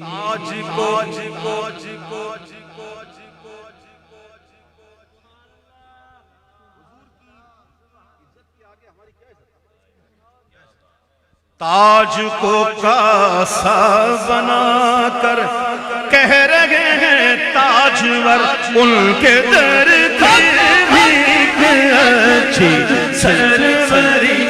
تاج کو تاج کو کاسا بنا کر کہہ رہے ہیں تاجور ان کے در کی بھیک اچھی سروری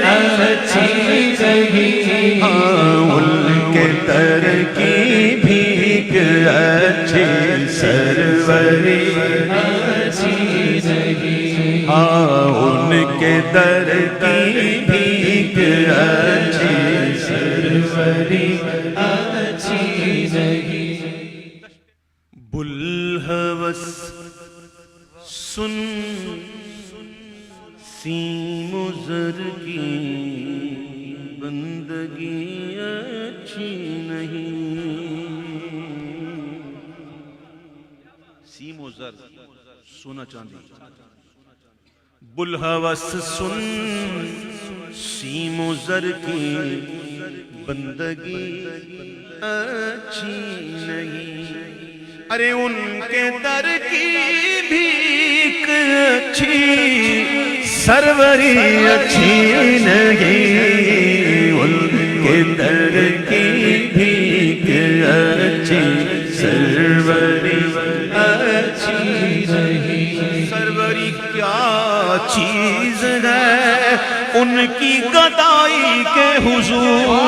اچھی رہی ان کے در کی بھیک اچھی سروری اچھی رہی ان کے در کی بھیک اچھی سروری اچھی رہی بلحوث سن سیم و زر کی بندگی اچھی نہیں سیم و زر سونا چاندی بلحوث سن سیم و زر کی بندگی اچھی نہیں ارے ان کے در کی بھیک اچھی سروری اچھی نہیں ان کے در کی بھیک اچھی سروری اچھی نہیں سروری کیا چیز ہے ان کی گدائی کے حضور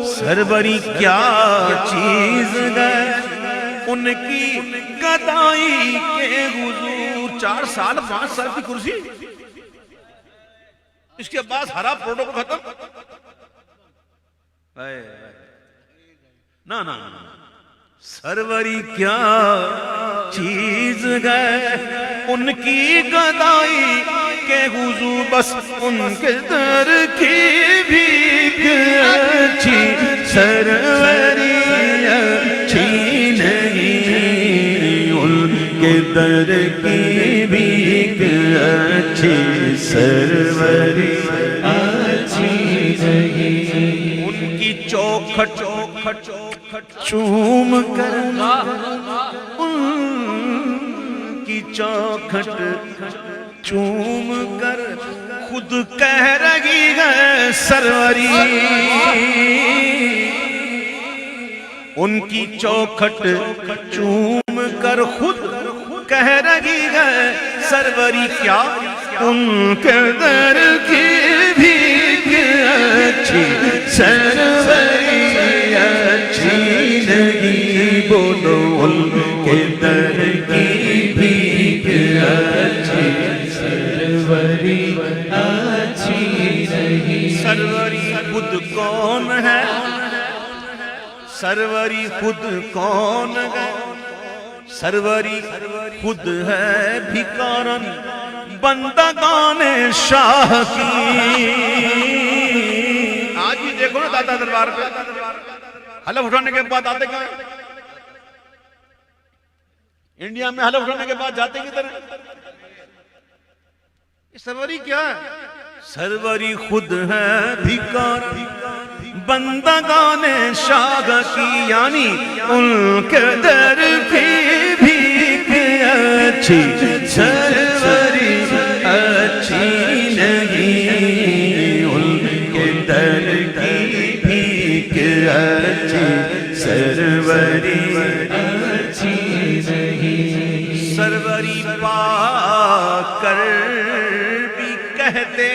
سروری کیا چیز ہے ان کی گدائی کے حضور 4 سال 5 سال کی کرسی اس کے بعد ہرا پروٹوکول ختم نا نا سروری کیا چیز ہے ان کی گدائی کے حضور بس ان کے در کی بھیک اچھی سروری اچھی نہیں ان کے در کی بھیک اچھی سروری اچھی نہیں ان کی چوکھٹ چوم کر ان کی چوکھٹ چوم کر خود کہہ رہی ہے سروری ان کی چوکھٹ چوم کر خود کہہ رہی ہے سروری کیا ان کے در کی بھیک اچھی سروری اچھی نہیں بولو ان کے در کی بھیک اچھی سروری اچھی نہیں سروری خود کون ہے سروری خود کون ہے سروری خود ہے بھکارن بندگان شاہ کی آج بھی دیکھو نا داتا دربار پہ حلف اٹھانے کے بعد آتے کہاں انڈیا میں حلف اٹھانے کے بعد جاتے کدھر ہیں سروری کیا ہے سروری خود ہے بھکار بندگان شاہ کی یعنی ان کے در کی بھیک اچھی سروری اچھی نہیں ان کے در کی بھیک اچھی سروری اچھی نہیں سروری پا کر بھی کہتے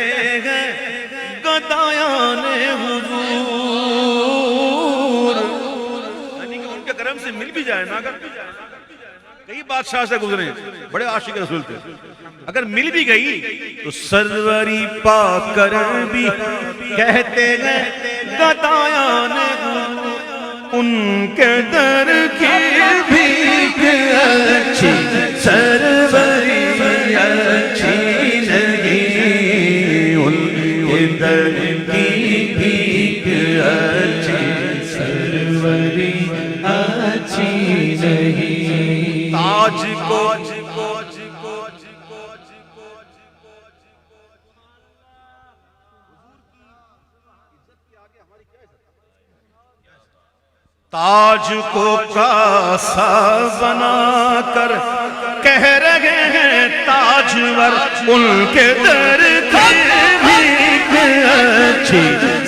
ہیں گدایان حضور یعنی کہ ان کے کرم سے مل بھی جائے نا اگر کئی بادشاہ سے گزرے بڑے عاشق رسول تھے اگر مل بھی گئی تو سروری پا کر بھی کہتے ہیں گدایان ان کے در کی بھیک اچھی سروری اچھی نہیں ان کے در کی بھیک اچھی سروری اچھی نہیں تاج کو تاج کو کاسا بنا کر کہہ رہے ہیں تاجور ان کے در کی بھیک اچھی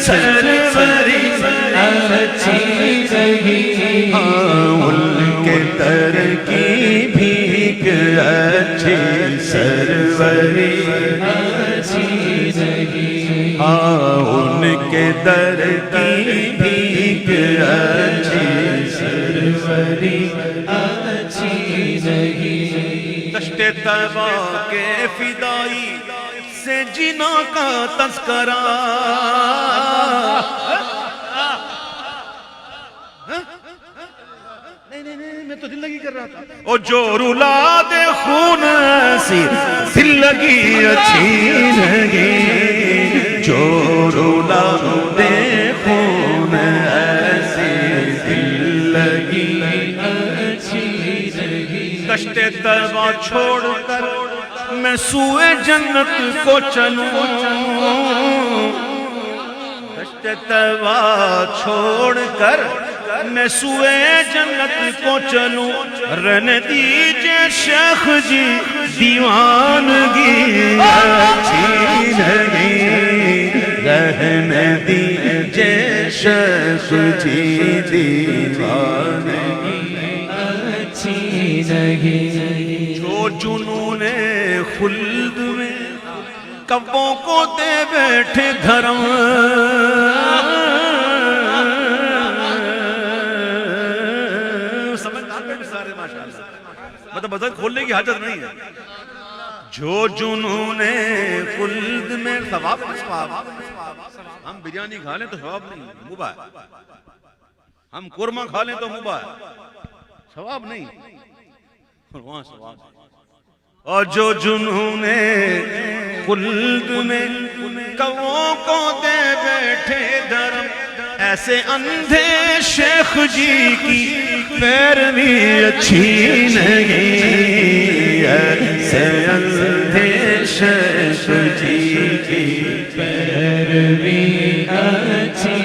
سروری اچھی رہی، ان کے در کی بھیک اچھی سروری اچھی رہی، ان کے در کی بھیک اچھی سروری اچھی رہی۔ دشت طیبہ کے فدائی سے جنا کا تذکرہ، نہیں میں تو دل لگی کر رہا تھا، اور جو رولا دے خون سی دل لگی اچھی لگی، جو رولا دے خون ایسی دل لگی اچھی لگی۔ دشت طیبہ چھوڑ کر میں سوئے جنت کو چلوں، دشت طیبہ چھوڑ کر میں سوئے جنت کو چلوں، رہنے دیجئے شیخ جی دیوانگی اچھی لگی، رہنے دیجئے شیخ جی دیوانگی اچھی لگی۔ جو جنون خلد میں کبوں کو دے بیٹھے دھرم، مطلب بدن کھولنے کی حاجت نہیں ہے۔ جو جنون خلد میں ثواب ہم بریانی کھا لیں تو ثواب نہیں، مباح ہے، ہم قورمہ کھا لیں تو مباح ہے، ثواب نہیں، وہاں ثواب ہے۔ اور جو جنون خلد میں کووں کو دے بیٹھے دھرم، ایسے اندھے شیخ جی کی پیروی اچھی نہیں، ایسے اندھے شیخ جی کی پیروی اچھی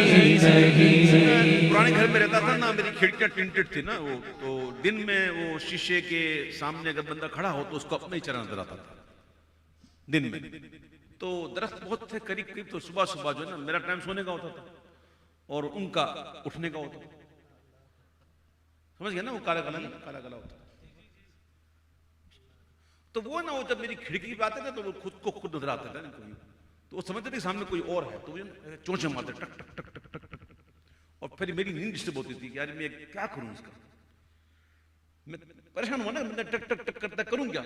نہیں۔ پرانے گھر میں رہتا تھا نا، میری کھڑکیاں ٹنٹڈ تھی نا، وہ تو دن میں وہ شیشے کے سامنے اگر بندہ کھڑا ہو تو اس کو اپنا ہی چہرہ نظر آتا تھا دن میں، تو درخت بہت تھے قریب قریب، تو صبح صبح جو ہے نا میرا ٹائم سونے کا ہوتا تھا اور ان کا اٹھنے کا ہوتا تھا، سمجھ گیا نا، وہ کالا گلا ہوتا، تو وہ نا وہ جب میری کھڑکی پہ آتے تھے تو وہ خود کو خود نظر آتا تھا، تو وہ سمجھتے تھے کہ سامنے کوئی اور ہے، تو وہ چونچے مارتے ٹک ٹک ٹک ٹک ٹک ٹک، اور پھر میری نیند ڈسٹرب ہوتی تھی کہ یار میں کیا کروں اس کا، میں پریشان ہوا نا، میں ٹک ٹک ٹک کرتا کروں کیا،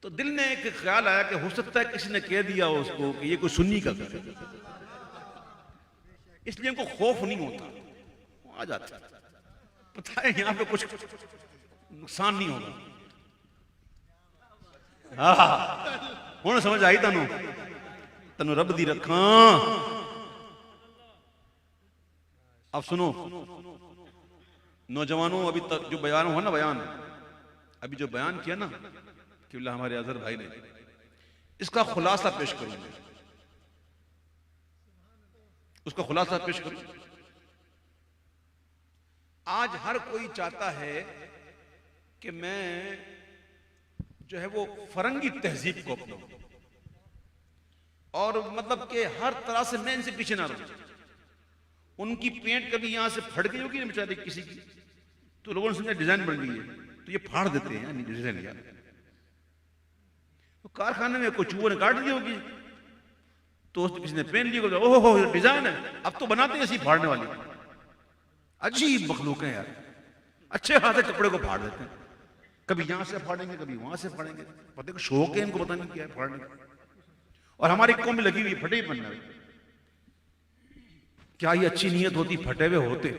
تو دل نے ایک خیال آیا کہ ہو سکتا ہے کسی نے کہہ دیا اس کو کہ یہ کوئی سنی کا کر، اس لیے ان کو خوف نہیں ہوتا، وہ آ جاتا پتہ ہے یہاں پہ کچھ نقصان نہیں ہوگا۔ ہوں سمجھ آئی تنو رب دی رکھاں۔ اب سنو نوجوانوں، ابھی تک جو بیان ہوا نا، ابھی جو بیان کیا نا کہ اللہ ہمارے اظہر بھائی نے، اس کا خلاصہ پیش کروں گا، اس کا خلاصہ پیش کروں۔ آج ہر کوئی چاہتا ہے کہ میں جو ہے وہ فرنگی تہذیب کو اپناؤں، اور مطلب کہ ہر طرح سے میں ان سے پیچھے نہ رہوں۔ ان کی پینٹ کبھی یہاں سے پھٹ گئی ہوگی نا بیچارے کسی کی، تو لوگوں نے سمجھا ڈیزائن بن گئی ہے تو یہ پھاڑ دیتے ہیں، یعنی ڈیزائن یاد کارخانے میں کوئی چوہوں نے کاٹ دی ہوگی تو کسی نے پہن لی ہوگی، اوہ ہو ڈیزائن ہے، اب تو بناتے ہیں ایسی پھاڑنے والی۔ عجیب مخلوق ہیں یار، اچھے ہاتھ کپڑے کو پھاڑ دیتے ہیں، کبھی یہاں سے پھاڑیں گے کبھی وہاں سے پھاڑیں گے، پتہ کہ شوق ہے ان کو، پتہ نہیں کیا ہے پھاڑنے کا، اور ہماری قوم میں لگی ہوئی پھٹے ہی بننا ہے۔ کیا یہ اچھی نیت ہوتی پھٹے ہوئے ہوتے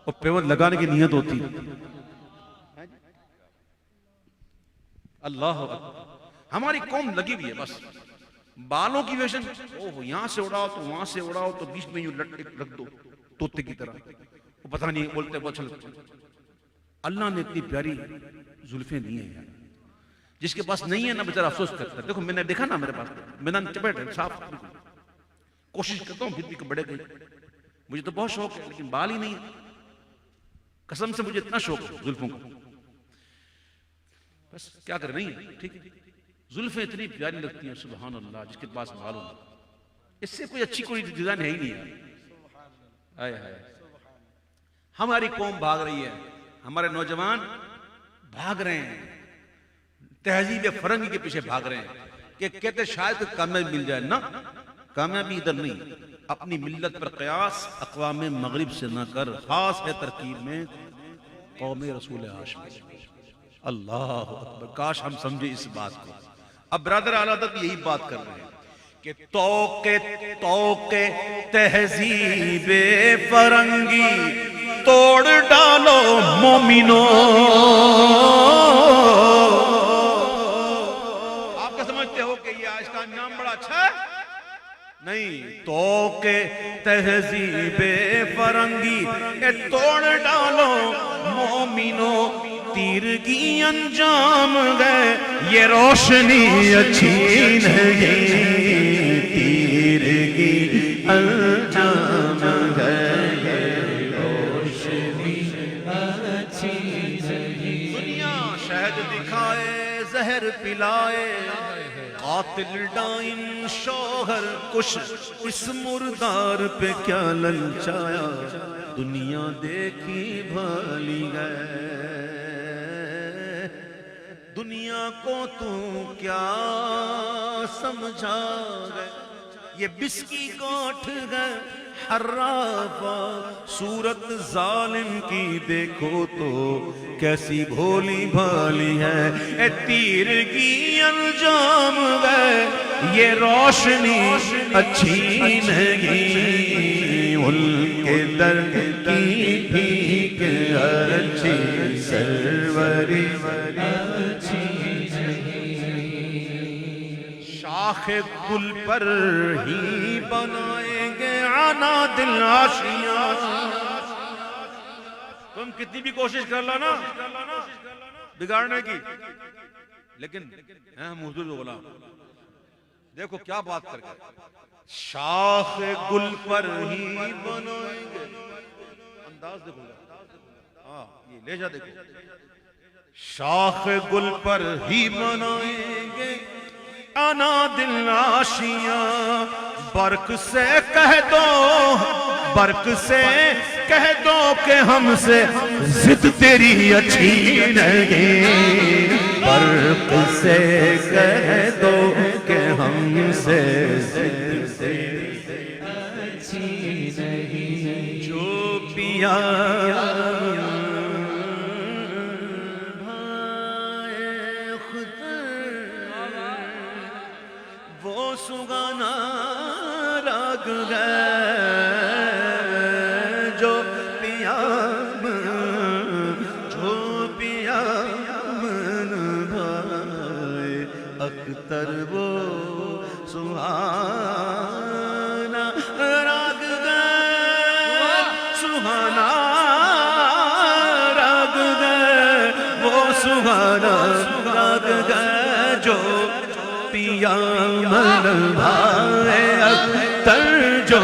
اور پیوند لگانے کی نیت ہوتی؟ اللہ ہماری قوم لگی ہوئی ہے بس بالوں کی فیشن، یہاں سے اڑاؤ تو وہاں سے اڑاؤ تو بیچ میں یوں رکھ دو طوطے کی طرح، وہ پتہ نہیں بولتے بہت اچھا لگتا۔ اللہ نے اتنی پیاری زلفیں دی ہیں، جس کے پاس نہیں ہے نا بیچارہ افسوس کرتا ہے۔ دیکھو میں نے دیکھا نا میرے پاس میدان چپیٹ ہے صاف، کوشش کرتا ہوں پھر بھی بڑے گئی، مجھے تو بہت شوق ہے لیکن بال ہی نہیں ہے، قسم سے مجھے اتنا شوق ہے زلفوں کو، بس کیا کر نہیں ہے، ٹھیک ہے، زلفیں اتنی پیاری لگتی ہیں، سبحان اللہ، جس کے پاس بال ہو، اس سے کوئی اچھی کوئی ڈیزائن ہے ہی نہیں ہے۔ آئے ہائے، ہماری قوم بھاگ رہی ہے، ہمارے نوجوان بھاگ رہے ہیں، تہذیب فرنگی کے پیچھے بھاگ رہے ہیں کہ کہتے شاید کامیابی مل جائے، نہ، کامیابی ادھر نہیں، اپنی ملت پر قیاس اقوام مغرب سے نہ کر، خاص ہے ترکیب میں قوم رسول ہاشمی۔ اللہ اکبر، کاش ہم سمجھے اس بات کو۔ اب برادر اعلیٰ حضرت یہی بات کر رہے ہیں کہ توق تہذیب فرنگی توڑ ڈالو مومنو۔ آپ کیا سمجھتے ہو کہ یہ آج کا نام بڑا اچھا ہے؟ نہیں، توق تہذیب فرنگی توڑ ڈالو مومنو، تیرگی انجام گئے یہ روشنی اچھی نہیں، تیرگی انجام گئے یہ روشنی اچھی نہیں۔ دنیا شہد دکھائے زہر پلائے، قاتل ڈائن شوہر کش، اس مردار پہ کیا للچایا، دنیا دیکھی بھالی گئے، دنیا کو تو کیا سمجھا گئے، یہ بسکی گاٹھ گئے حرافہ، صورت ظالم کی دیکھو تو کیسی بھولی بھالی ہے، اے تیرگی انجام گئے یہ روشنی اچھی نہیں، ان کے در کی بھیک اچھی سروری شاخ گل پر ہی بنائیں گے عنادل آشیاں۔ تم کتنی بھی کوشش کر لانا بگاڑنے کی، لیکن ہم حضور غلام دیکھو کیا بات کر کے، شاخ گل پر ہی بنائیں گے، انداز دیکھو، ہاں یہ لہجہ دیکھو، شاخ گل پر ہی بنائیں گے عنادل آشیاں، برق سے کہہ دو، برق سے کہہ دو کہ ہم سے ضد تیری اچھی نہیں، برق سے کہہ دو کہ ہم سے ضد تیری اچھی نہیں، جو پیا سگانا راگ گئے، جو پیا من بھائے اختر وہ سہانا راگ گئے، سہانا راگ گئے، وہ سہانا راگ گئے، جو پیا من بھائے اختر، جو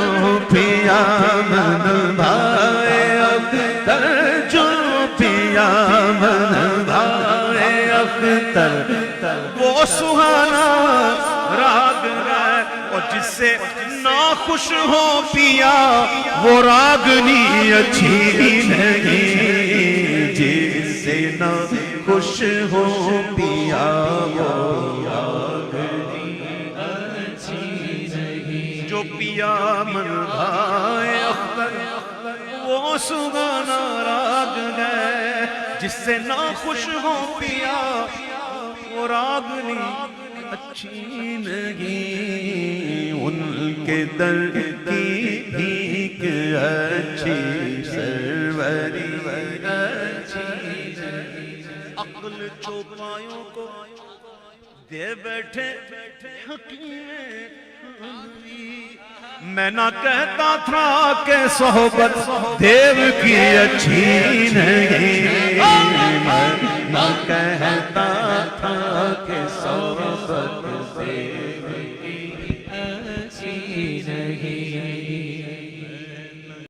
پیا من بھائے اختر، جو پیا من بھائے اختر، وہ سہانا راگ گئے، اور جس سے ناخوش ہو پیا وہ راگنی اچھی نہیں، جس سے ناخوش ہو پیا وہ پیا من بھائے اختر، وہ سگانا راگ گئے، جس سے ناخوش ہو پیا وہ راگنی اچھی نہیں، ان کے در کی بھیک اچھی سروری اچھی نہیں، عقل چوپایوں کو دے بیٹھے حکیم، میں نہ کہتا تھا کہ صحبت دیو کی اچھی نہیں، میں نہ کہتا تھا کہ صحبت دیو کی اچھی نہیں،